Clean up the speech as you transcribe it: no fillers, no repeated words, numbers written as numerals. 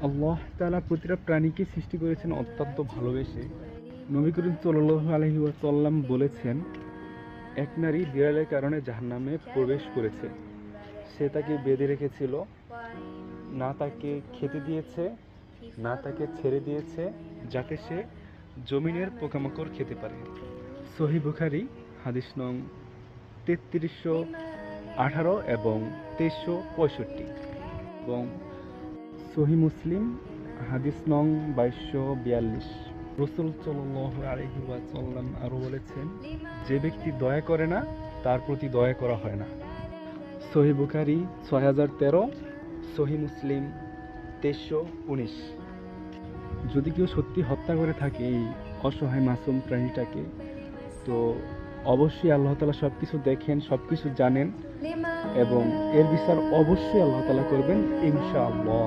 আল্লাহ তাআলা প্রতিটা প্রাণীকে সৃষ্টি করেছেন অত্যন্ত ভালোবেসে। নবী করিম সাল্লাল্লাহু আলাইহি ওয়াসাল্লাম বলেছেন, এক নারী বিড়ালের কারণে জাহান্নামে প্রবেশ করেছে। সে তাকে বেঁধে রেখেছিল, না তাকে খেতে দিয়েছে, না তাকে ছেড়ে দিয়েছে যাতে সে জমিনের পোকামাকড় খেতে পারে। সহিহ বুখারী হাদিস নং 3318 এবং 2365 এবং সহিহ মুসলিম হাদিস নং 2242। রাসূল সাল্লাল্লাহু আলাইহি ওয়াসাল্লাম আরও বলেছেন, যে ব্যক্তি দয়া করে না তার প্রতি দয়া করা হয় না। সহিহ বুখারী 6013, সহিহ মুসলিম 2319। যদি কেউ সত্যি হত্যা করে থাকে এই অসহায় মাসুম প্রাণীটাকে, তো অবশ্যই আল্লাহ তাআলা সব কিছু দেখেন, সব কিছু জানেন এবং এর বিচার অবশ্যই আল্লাহ তাআলা করবেন ইনশাআল্লাহ।